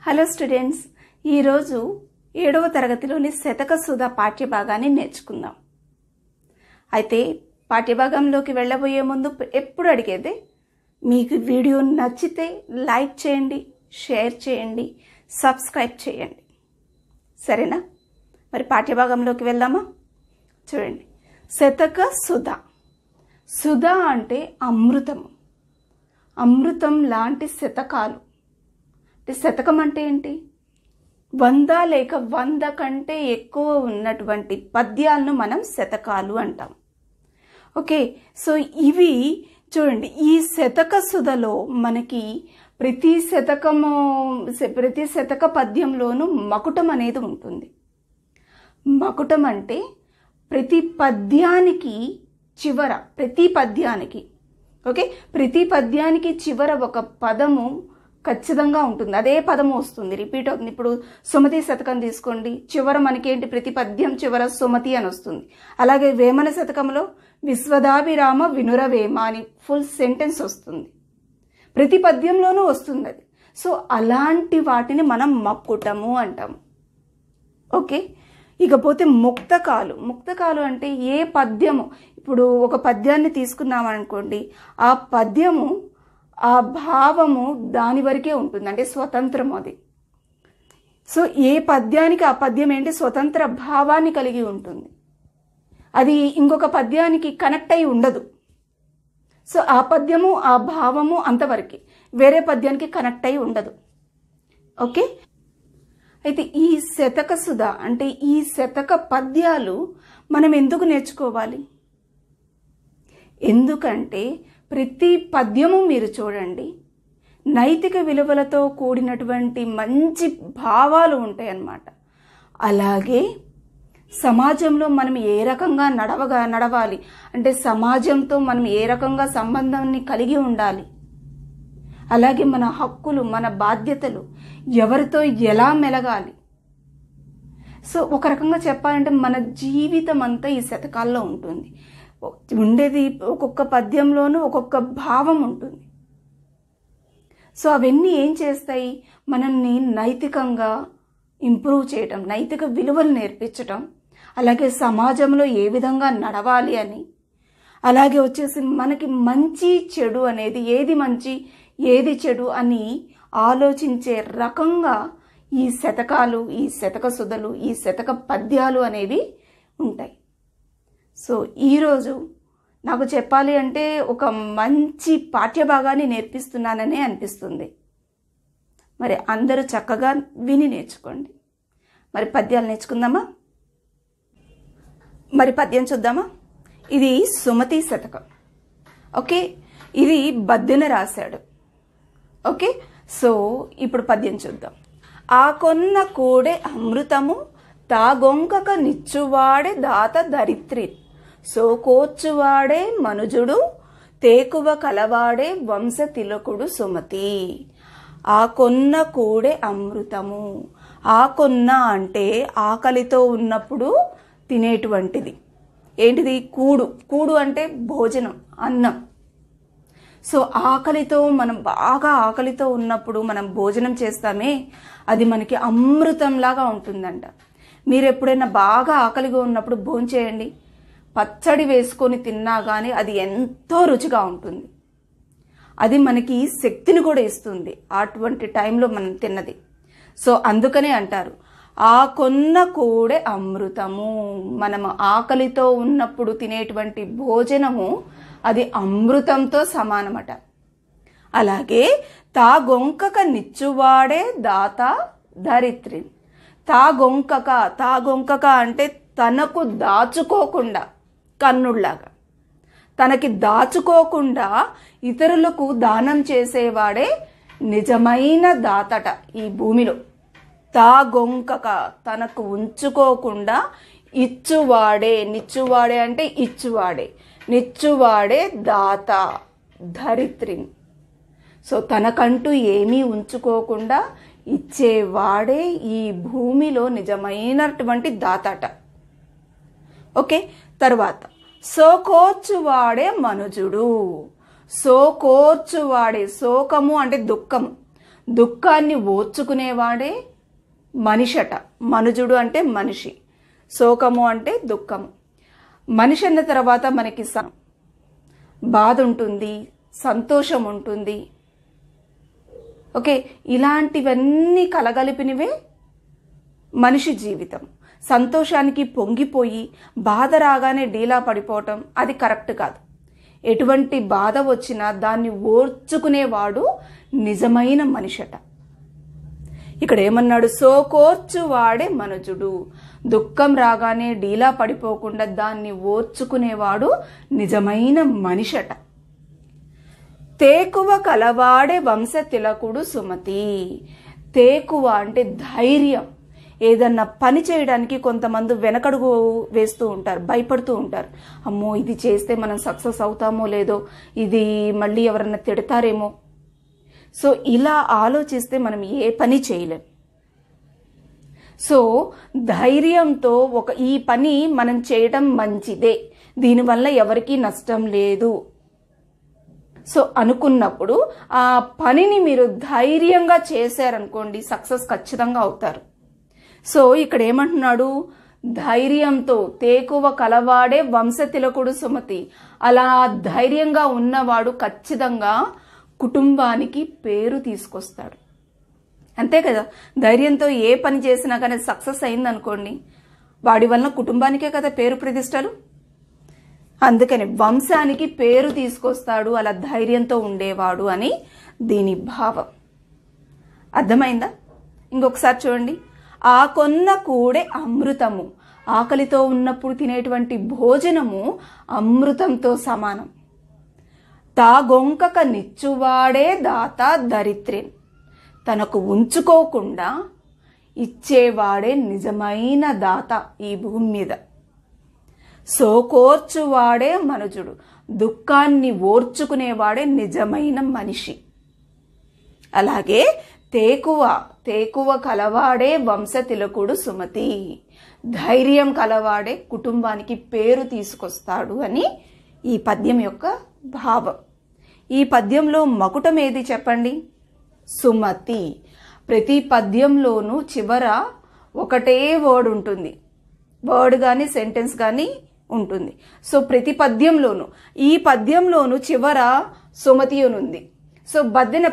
Hello students, ఈరోజు 7వ తరగతిలోని శతక సుధ పాఠ్యభాగాన్ని నేర్చుకుందాం. అయితే పాఠ్యభాగంలోకి వెళ్ళబోయే ముందు ఎప్పుడు అడిగేదే, మీకు వీడియో నచ్చితే లైక్ చేయండి, షేర్ చేయండి, సబ్స్క్రైబ్ చేయండి. సరేనా? మరి పాఠ్యభాగంలోకి వెళ్దామా? చూడండి, శతక సుధ. సుధ అంటే అమృతము, అమృతం లాంటి శతకాలు. శతకం అంటే ఏంటి? 100 లేక 100 కంటే ఎక్కువ ఉన్నటువంటి పద్యాలను మనం శతకాలు అంటాం. ఓకే, సో ఇవి చూడండి, ఈ శతక సుధలో మనకి ప్రతి శతక పద్యంలోనూ మకుటం అనేది ఉంటుంది. మకుటం అంటే ప్రతి పద్యానికి చివర, ప్రతి పద్యానికి చివర ఒక పదము ఖచ్చితంగా ఉంటుంది. అదే పదము వస్తుంది, రిపీట్ అవుతుంది. ఇప్పుడు సుమతి శతకం తీసుకోండి, చివర మనకేంటి, ప్రతి పద్యం చివర సుమతి అని వస్తుంది. అలాగే వేమన శతకంలో విశ్వదాభిరామ వినురవేమ అని ఫుల్ సెంటెన్స్ వస్తుంది, ప్రతి పద్యంలోనూ వస్తుంది అది. సో అలాంటి వాటిని మనం మక్కుటము అంటాము. ఓకే, ఇకపోతే ముక్తకాలు అంటే ఏ పద్యము, ఇప్పుడు ఒక పద్యాన్ని తీసుకున్నామనుకోండి, ఆ పద్యము ఆ భావము దాని వరకే ఉంటుంది, అంటే స్వతంత్రం అది. సో ఏ పద్యానికి ఆ పద్యం ఏంటి, స్వతంత్ర భావాన్ని కలిగి ఉంటుంది. అది ఇంకొక పద్యానికి కనెక్ట్ అయి ఉండదు. సో ఆ పద్యము ఆ భావము అంతవరకే, వేరే పద్యానికి కనెక్ట్ అయి ఉండదు. ఓకే, అయితే ఈ శతక సుధ అంటే ఈ శతక పద్యాలు మనం ఎందుకు నేర్చుకోవాలి? ఎందుకంటే ప్రతి పద్యము మీరు చూడండి, నైతిక విలువలతో కూడినటువంటి మంచి భావాలు ఉంటాయి అన్నమాట. అలాగే సమాజంలో మనం ఏ రకంగా నడవాలి అంటే సమాజంతో మనం ఏ రకంగా సంబంధాన్ని కలిగి ఉండాలి, అలాగే మన హక్కులు, మన బాధ్యతలు, ఎవరితో ఎలా మెలగాలి. సో ఒక రకంగా చెప్పాలంటే మన జీవితం అంతా ఈ శతకాల్లో ఉంటుంది. ఉండేది ఒక్కొక్క పద్యంలోనూ ఒక్కొక్క భావం ఉంటుంది. సో అవన్నీ ఏం చేస్తాయి, మనల్ని నైతికంగా ఇంప్రూవ్ చేయటం, నైతిక విలువలు నేర్పించటం, అలాగే సమాజంలో ఏ విధంగా నడవాలి అని, అలాగే వచ్చేసి మనకి మంచి చెడు అనేది, ఏది మంచి ఏది చెడు అని ఆలోచించే రకంగా ఈ శతకాలు, ఈ శతక సుధలు, ఈ శతక పద్యాలు అనేవి ఉంటాయి. సో ఈరోజు నాకు చెప్పాలి అంటే ఒక మంచి పాఠ్యభాగాన్ని నేర్పిస్తున్నాననే అనిపిస్తుంది. మరి అందరూ చక్కగా విని నేర్చుకోండి. మరి పద్యాలు నేర్చుకుందామా? మరి పద్యం చూద్దామా? ఇది సుమతి శతకం. ఓకే, ఇది బద్దెన రాశాడు. ఓకే, సో ఇప్పుడు పద్యం చూద్దాం. ఆ కొన్న కూడే అమృతము తాగొంకక నిచ్చువాడే దాత దరిత్రి, సోకోచ్చువాడే మనుజుడు తేకువ కలవాడే వంశ తిలకుడు సుమతి. ఆ కొన్న కూడే అమృతము. ఆ కొన్న అంటే ఆకలితో ఉన్నప్పుడు తినేటువంటిది. ఏంటిది? కూడు అంటే భోజనం, అన్నం. సో ఆకలితో, మనం బాగా ఆకలితో ఉన్నప్పుడు మనం భోజనం చేస్తామే, అది మనకి అమృతంలాగా ఉంటుందంట. మీరు ఎప్పుడైనా బాగా ఆకలిగా ఉన్నప్పుడు భోంచేయండి, పచ్చడి వేసుకొని తిన్నా కానీ అది ఎంతో రుచిగా ఉంటుంది. అది మనకి శక్తిని కూడా ఇస్తుంది అటువంటి టైంలో మనం తిన్నది. సో అందుకనే అంటారు, ఆ కొన్న కూడే అమృతము. మనము ఆకలితో ఉన్నప్పుడు తినేటువంటి భోజనము అది అమృతంతో సమానమట. అలాగే తాగొంకక నిచ్చువాడే దాత దరిత్రి. తాగొంకక అంటే తనకు దాచుకోకుండా, కన్నుళ్లాగా తనకి దాచుకోకుండా ఇతరులకు దానం చేసేవాడే నిజమైన దాతట ఈ భూమిలో. తాగొంకక తనకు ఉంచుకోకుండా ఇచ్చువాడే, నిచ్చువాడే అంటే ఇచ్చువాడే, నిచ్చువాడే దాత ధరిత్రి. సో తనకంటూ ఏమీ ఉంచుకోకుండా ఇచ్చేవాడే ఈ భూమిలో నిజమైనటువంటి దాతట. ఓకే, తర్వాత సోకోర్చువాడే మనుజుడు. సోకోర్చువాడే, శోకము అంటే దుఃఖము, దుఃఖాన్ని ఓర్చుకునేవాడే మనిషట. మనుజుడు అంటే మనిషి, శోకము అంటే దుఃఖము. మనిషి అన్న తర్వాత మనకి బాధ ఉంటుంది, సంతోషం ఉంటుంది. ఓకే, ఇలాంటివన్నీ కలగలిపినవే మనిషి జీవితం. సంతోషానికి పొంగిపోయి బాధ రాగానే డీలా పడిపోవటం అది కరెక్ట్ కాదు. ఎటువంటి బాధ వచ్చినా దాన్ని ఓర్చుకునేవాడు నిజమైన మనిషట. ఇక్కడ ఏమన్నాడు? సోకోర్చువాడే మనుజుడు. దుఃఖం రాగానే డీలా పడిపోకుండా దాన్ని ఓర్చుకునేవాడు నిజమైన మనిషట. తేకువ కలవాడే వంశ తిలకుడు సుమతి. తేకువ అంటే ధైర్యం. ఏదన్నా పని చేయడానికి కొంతమంది వెనకడుగు వేస్తూ ఉంటారు, భయపడుతూ ఉంటారు. అమ్మో, ఇది చేస్తే మనం సక్సెస్ అవుతామో లేదో, ఇది మళ్ళీ ఎవరన్నా తిడతారేమో. సో ఇలా ఆలోచిస్తే మనం ఏ పని చేయలేం. సో ధైర్యంతో ఈ పని మనం చేయడం మంచిదే, దీనివల్ల ఎవరికీ నష్టం లేదు సో అనుకున్నప్పుడు ఆ పనిని మీరు ధైర్యంగా చేశారనుకోండి, సక్సెస్ ఖచ్చితంగా అవుతారు. సో ఇక్కడ ఏమంటున్నాడు? ధైర్యంతో తేకువ కలవాడే వంశతిలకుడు సుమతి. అలా ధైర్యంగా ఉన్నవాడు ఖచ్చితంగా కుటుంబానికి పేరు తీసుకొస్తాడు. అంతే కదా, ధైర్యంతో ఏ పని చేసినా కానీ సక్సెస్ అయిందనుకోండి, వాడి వలన కుటుంబానికే కదా పేరు ప్రతిష్టలు. అందుకని వంశానికి పేరు తీసుకొస్తాడు అలా ధైర్యంతో ఉండేవాడు అని దీని భావం. అర్థమైందా? ఇంకొకసారి చూడండి. ఆ కొన్న కూడే అమృతము. ఆకలితో ఉన్నప్పుడు తినేటువంటి భోజనము అమృతంతో సమానం. తాగొంకక నిచ్చువాడే దాత దరిద్రేన్. తనకు ఉంచుకోకుండా ఇచ్చేవాడే నిజమైన దాత ఈ భూమి మీద. సోకోర్చువాడే మనుజుడు. దుఃఖాన్ని ఓర్చుకునేవాడే నిజమైన మనిషి. అలాగే తేకువ కలవాడే వంశతిలకుడు సుమతి. ధైర్యం కలవాడే కుటుంబానికి పేరు తీసుకొస్తాడు అని ఈ పద్యం యొక్క భావం. ఈ పద్యంలో మకుటం ఏది చెప్పండి? సుమతి. ప్రతి పద్యంలోనూ చివర ఒకటే వర్డ్ ఉంటుంది, వర్డ్ కానీ సెంటెన్స్ కానీ ఉంటుంది. సో ప్రతి పద్యంలోనూ, ఈ పద్యంలోనూ చివర సుమతి అని ఉంది. సో బద్దెన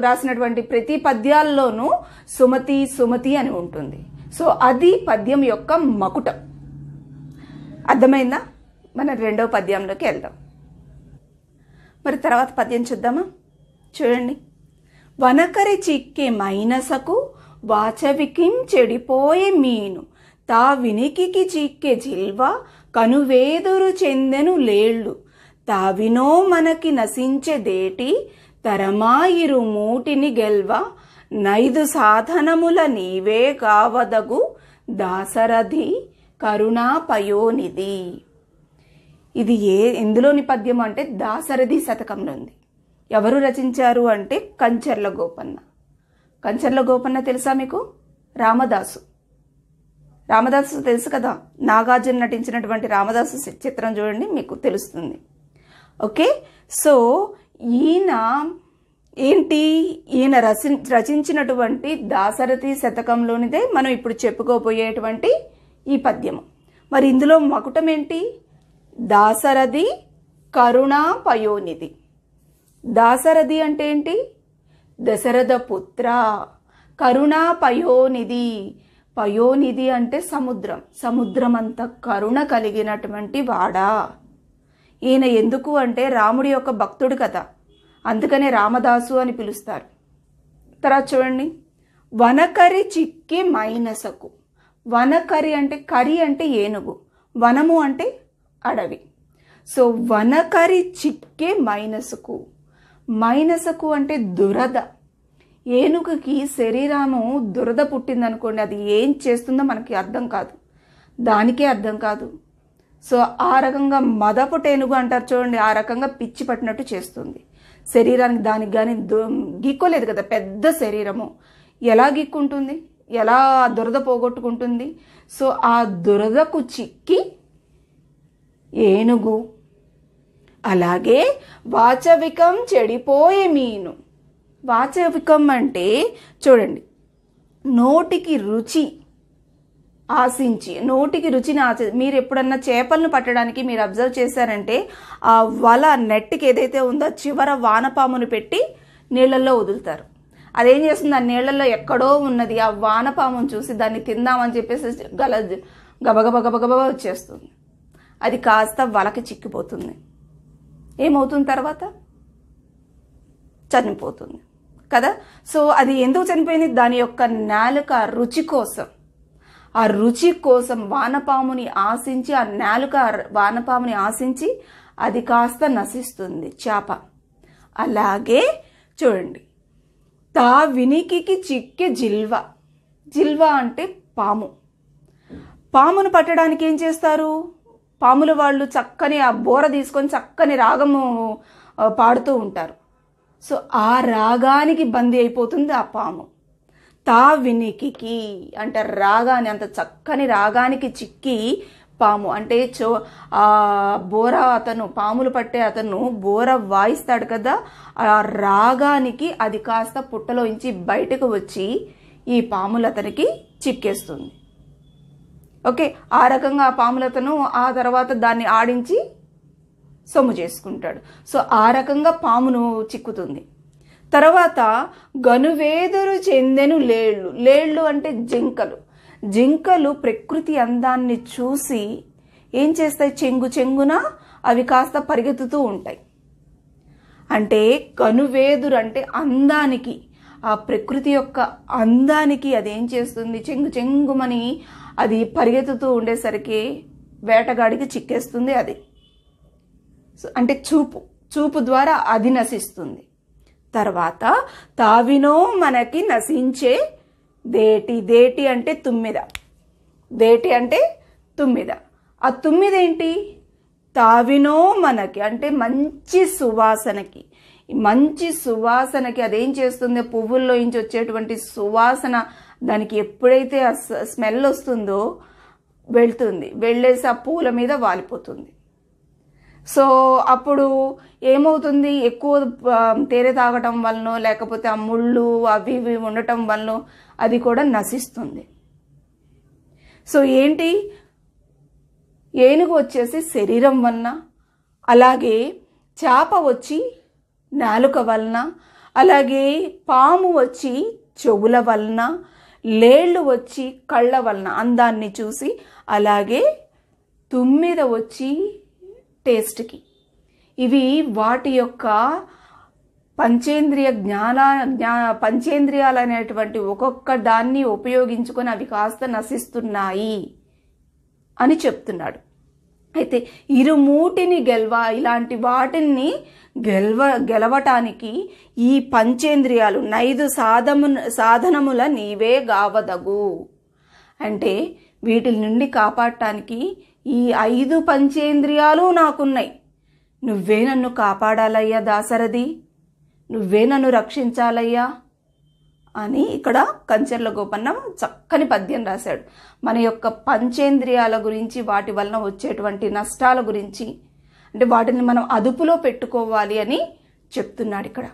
రాసినటువంటి ప్రతి పద్యాల్లోనూ సుమతి సుమతి అని ఉంటుంది. సో అది పద్యం యొక్క మకుటం. అర్థమైందా? మన రెండవ పద్యంలోకి వెళ్దాం. మరి తర్వాత పద్యం చూద్దామా? చూడండి. వనకరి చిక్కే మైనసకు వాచవికిం చెడిపోయే మీను. తా వినికికి చిక్కే జిల్వ కనువేదురు చెందెను లేళ్ళు. తావినో మనకి నశించెదేటి తరమాయిరు మూటిని గెల్వ. నైదు సాధనముల నీవే కావదగు దాసరథి కరుణా పయోనిధి. ఇది ఎందులోని పద్యం అంటే దాసరథి శతకంలో ఉంది. ఎవరు రచించారు అంటే కంచర్ల గోపన్న. కంచర్ల గోపన్న తెలుసా మీకు? రామదాసు తెలుసు కదా, నాగార్జున నటించినటువంటి రామదాసు చిత్రం చూడండి, మీకు తెలుస్తుంది. ఓకే, సో ఈయన రచించినటువంటి దాశరథి శతకంలోనిదే మనం ఇప్పుడు చెప్పుకోబోయేటువంటి ఈ పద్యము. మరి ఇందులో మకుటం ఏంటి? దాశరథి కరుణా పయోనిధి. దాశరథి అంటే ఏంటి? దశరథ పుత్ర. కరుణా పయోనిధి. పయోనిధి అంటే సముద్రం. సముద్రం అంత కరుణ కలిగినటువంటి వాడా. ఈయన ఎందుకు అంటే రాముడి యొక్క భక్తుడు కదా, అందుకనే రామదాసు అని పిలుస్తారు. తర్వాత చూడండి. వనకరి చిక్కి మైనసకు. వనకరి అంటే, కరి అంటే ఏనుగు, వనము అంటే అడవి. సో వనకరి చిక్కే మైనసకు. మైనసకు అంటే దురద. ఏనుగుకి శరీరము దురద పుట్టిందనుకోండి, అది ఏం చేస్తుందో మనకి అర్థం కాదు, దానికే అర్థం కాదు. సో ఆ రకంగా మదపుటేనుగు అంటారు చూడండి, ఆ రకంగా పిచ్చి పట్టినట్టు చేస్తుంది శరీరానికి. దానికి కానీ గిక్కోలేదు కదా, పెద్ద శరీరము ఎలా గిక్కుంటుంది, ఎలా దురద పోగొట్టుకుంటుంది? సో ఆ దురదకు చిక్కి ఏనుగు. అలాగే వాచవికం చెడిపోయే మీను. వాచవికం అంటే చూడండి, నోటికి రుచి ఆశించి, నోటికి రుచిని మీరు ఎప్పుడన్నా చేపలను పట్టడానికి మీరు అబ్జర్వ్ చేశారంటే ఆ వల నెట్కి ఏదైతే ఉందో చివర వానపామును పెట్టి నీళ్ళల్లో వదులుతారు. అదేం చేస్తుంది, ఆ నీళ్ళల్లో ఎక్కడో ఉన్నది ఆ వానపామును చూసి దాన్ని తిందామని చెప్పేసి గబగబ వచ్చేస్తుంది. అది కాస్త వలకి చిక్కిపోతుంది. ఏమవుతుంది తర్వాత? చనిపోతుంది కదా. సో అది ఎందుకు చనిపోయింది? దాని యొక్క నాలుక రుచి కోసం, ఆ రుచి కోసం వానపాముని ఆశించి, ఆ నాలుక వానపాముని ఆశించి అది కాస్త నశిస్తుంది చేప. అలాగే చూడండి, తా వినికికి చిక్కే జిల్వ. జిల్వ అంటే పాము. పామును పట్టడానికి ఏం చేస్తారు? పాముల వాళ్ళు చక్కని ఆ బోర తీసుకొని చక్కని రాగము పాడుతూ ఉంటారు. సో ఆ రాగానికి బందీ అయిపోతుంది ఆ పాము. తా వినికికి అంటే రాగాన్ని, అంత చక్కని రాగానికి చిక్కి పాము అంటే ఆ బోర అతను, పాములు పట్టే అతను బోర వాయిస్తాడు కదా, ఆ రాగానికి అది కాస్త పుట్టలోంచి బయటకు వచ్చి ఈ పాములు అతనికి చిక్కేస్తుంది. ఓకే, ఆ రకంగా ఆ పాములతను ఆ తర్వాత దాన్ని ఆడించి సొమ్ము చేసుకుంటాడు. సో ఆ రకంగా పామును చిక్కుతుంది. తర్వాత గనువేదురు చెందెను లేళ్ళు. లేళ్ళు అంటే జింకలు. జింకలు ప్రకృతి అందాన్ని చూసి ఏం చేస్తాయి? చెంగున అవి కాస్త పరిగెత్తుతూ ఉంటాయి. అంటే కనువేదురు అంటే అందానికి, ఆ ప్రకృతి యొక్క అందానికి అదేం చేస్తుంది? చెంగుమని అది పరిగెత్తుతూ ఉండేసరికి వేటగాడికి చిక్కేస్తుంది. అది అంటే చూపు ద్వారా అది నశిస్తుంది. తర్వాత తావినో మనకి నశించే దేటి. దేటి అంటే తుమ్మిద. దేటి అంటే తుమ్మిద. ఆ తుమ్మిద ఏంటి? తావినో మనకి అంటే మంచి సువాసనకి, మంచి సువాసనకి అదేం చేస్తుంది? పువ్వుల్లో నుంచి వచ్చేటువంటి సువాసన దానికి ఎప్పుడైతే ఆ స్మెల్ వస్తుందో వెళ్తుంది, వెళ్ళేసి ఆ పూల మీద వాలిపోతుంది. సో అప్పుడు ఏమవుతుంది? ఎక్కువ తేనె తాగటం వలన, లేకపోతే ఆ ముళ్ళు అవి ఇవి ఉండటం వలన అది కూడా నశిస్తుంది. సో ఏంటి? ఏనుగు వచ్చేసి శరీరం వలన, అలాగే చేప వచ్చి నాలుక వలన, అలాగే పాము వచ్చి చెవుల వలన, లేళ్ళు వచ్చి కళ్ళ వలన అందాన్ని చూసి, అలాగే తుమ్మిద వచ్చి టేస్ట్కి. ఇవి వాటి యొక్క పంచేంద్రియ పంచేంద్రియాలు అనేటువంటి ఒక్కొక్క దాన్ని ఉపయోగించుకొని అవి కాస్త నశిస్తున్నాయి అని చెప్తున్నాడు. అయితే ఇరుమూటిని ఇలాంటి వాటిని గెలవటానికి ఈ పంచేంద్రియాలు 5 సాధనముల నీవే గావదగు. అంటే వీటి నుండి కాపాడటానికి ఈ 5 పంచేంద్రియాలు నాకున్నాయి. నువ్వే నన్ను కాపాడాలయ్యా దాశరథి, నువ్వే నన్ను రక్షించాలయ్యా అని ఇక్కడ కంచర్ల గోపన్న చక్కని పద్యం రాశాడు. మన యొక్క పంచేంద్రియాల గురించి, వాటి వలన వచ్చేటువంటి నష్టాల గురించి, అంటే వాటిని మనం అదుపులో పెట్టుకోవాలి అని చెప్తున్నాడు ఇక్కడ.